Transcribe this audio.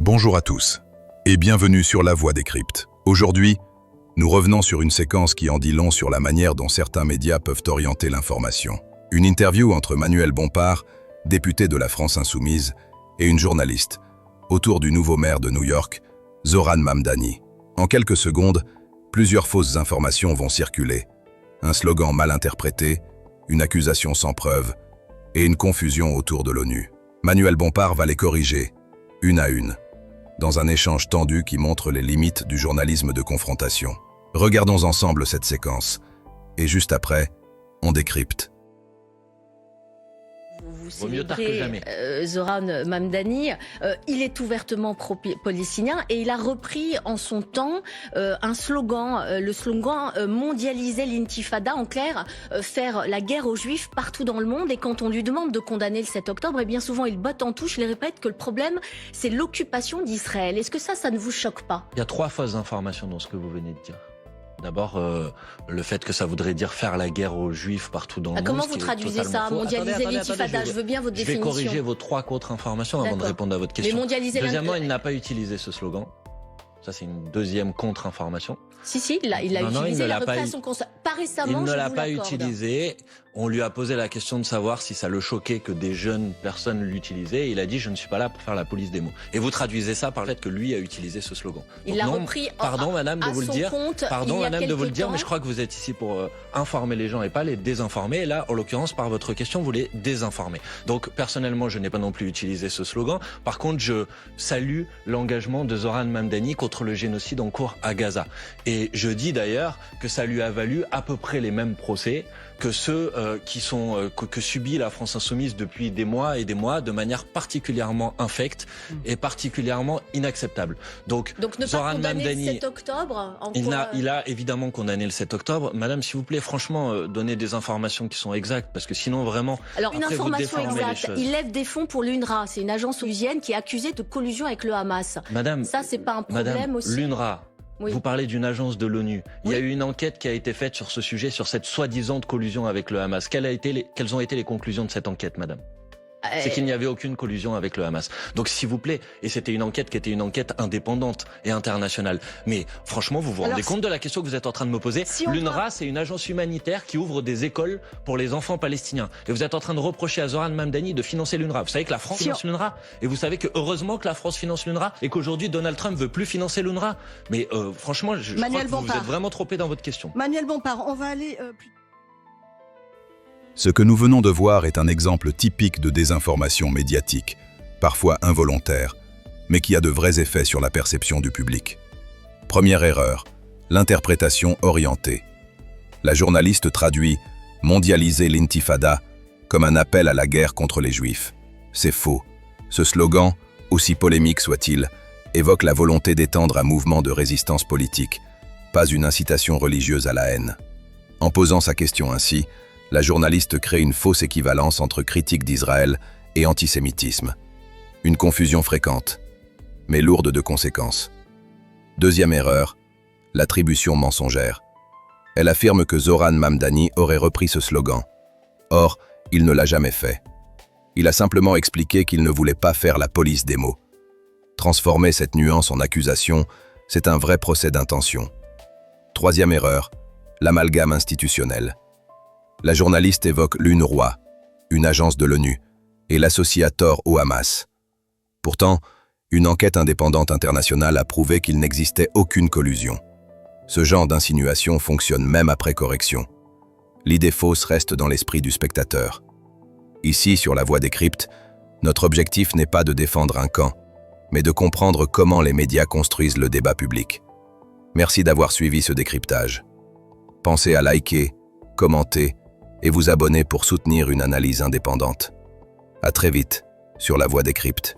Bonjour à tous, et bienvenue sur La Voix des Cryptes. Aujourd'hui, nous revenons sur une séquence qui en dit long sur la manière dont certains médias peuvent orienter l'information. Une interview entre Manuel Bompard, député de la France Insoumise, et une journaliste, autour du nouveau maire de New York, Zoran Mamdani. En quelques secondes, plusieurs fausses informations vont circuler. Un slogan mal interprété, une accusation sans preuve, et une confusion autour de l'ONU. Manuel Bompard va les corriger, une à une, dans un échange tendu qui montre les limites du journalisme de confrontation. Regardons ensemble cette séquence, et juste après, on décrypte. Vous Vaut mieux tard que jamais. Zoran Mamdani, il est ouvertement pro-palestinien et il a repris en son temps un slogan, le slogan mondialiser l'intifada, en clair, faire la guerre aux juifs partout dans le monde. Et quand on lui demande de condamner le 7 octobre, et bien souvent il botte en touche, il répète que le problème c'est l'occupation d'Israël. Est-ce que ça ne vous choque pas? Il y a trois fausses informations dans ce que vous venez de dire. D'abord, le fait que ça voudrait dire faire la guerre aux juifs partout dans le monde. Comment vous traduisez ça? Mondialiser l'intifada, je veux bien votre définition. Je vais corriger vos trois contre-informations avant de répondre à votre question. Mais mondialiser Deuxièmement, il n'a pas utilisé ce slogan. Ça, c'est une deuxième contre-information. Si, il l'a utilisé, il a repris à son constat. Pas récemment, il ne l'a pas utilisé. On lui a posé la question de savoir si ça le choquait que des jeunes personnes l'utilisaient. Il a dit « je ne suis pas là pour faire la police des mots ». Et vous traduisez ça par le fait que lui a utilisé ce slogan. Il l'a repris pardon madame de vous le dire. Pardon madame de vous le dire, mais je crois que vous êtes ici pour informer les gens et pas les désinformer. Et là, en l'occurrence, par votre question, vous les désinformez. Donc personnellement, je n'ai pas non plus utilisé ce slogan. Par contre, je salue l'engagement de Zoran Mamdani contre le génocide en cours à Gaza. Et je dis d'ailleurs que ça lui a valu à peu près les mêmes procès que ceux que subit la France Insoumise depuis des mois et des mois de manière particulièrement infecte et particulièrement inacceptable. Donc ne Zoran pas condamner Mamdani, le 7 octobre il a évidemment condamné le 7 octobre. Madame, s'il vous plaît, franchement, donnez des informations qui sont exactes, parce que sinon vraiment... Alors une information exacte, il lève des fonds pour l'UNRWA, c'est une agence onusienne qui est accusée de collusion avec le Hamas. Madame, ça c'est pas un problème Madame, aussi? L'UNRWA. Oui. Vous parlez d'une agence de l'ONU. Il y a eu une enquête qui a été faite sur ce sujet, sur cette soi-disant collusion avec le Hamas. Quelles ont été les conclusions de cette enquête, madame? C'est qu'il n'y avait aucune collusion avec le Hamas. Donc s'il vous plaît, et c'était une enquête qui était une enquête indépendante et internationale. Mais franchement, vous vous rendez compte de la question que vous êtes en train de me poser? L'UNRWA, c'est une agence humanitaire qui ouvre des écoles pour les enfants palestiniens. Et vous êtes en train de reprocher à Zoran Mamdani de financer l'UNRWA. Vous savez que la France finance l'UNRWA. Et vous savez que heureusement que la France finance l'UNRWA et qu'aujourd'hui Donald Trump veut plus financer l'UNRWA. Mais franchement, je crois que vous êtes vraiment trompé dans votre question. Manuel Bompard, on va aller plus... Ce que nous venons de voir est un exemple typique de désinformation médiatique, parfois involontaire, mais qui a de vrais effets sur la perception du public. Première erreur, l'interprétation orientée. La journaliste traduit « mondialiser l'intifada » comme un appel à la guerre contre les Juifs. C'est faux. Ce slogan, aussi polémique soit-il, évoque la volonté d'étendre un mouvement de résistance politique, pas une incitation religieuse à la haine. En posant sa question ainsi, la journaliste crée une fausse équivalence entre critique d'Israël et antisémitisme. Une confusion fréquente, mais lourde de conséquences. Deuxième erreur, l'attribution mensongère. Elle affirme que Zoran Mamdani aurait repris ce slogan. Or, il ne l'a jamais fait. Il a simplement expliqué qu'il ne voulait pas faire la police des mots. Transformer cette nuance en accusation, c'est un vrai procès d'intention. Troisième erreur, l'amalgame institutionnel. La journaliste évoque l'UNRWA, une agence de l'ONU, et l'associe à tort au Hamas. Pourtant, une enquête indépendante internationale a prouvé qu'il n'existait aucune collusion. Ce genre d'insinuation fonctionne même après correction. L'idée fausse reste dans l'esprit du spectateur. Ici, sur La Voix des Cryptes, notre objectif n'est pas de défendre un camp, mais de comprendre comment les médias construisent le débat public. Merci d'avoir suivi ce décryptage. Pensez à liker, commenter et vous abonner pour soutenir une analyse indépendante. À très vite sur La Voix des Cryptes.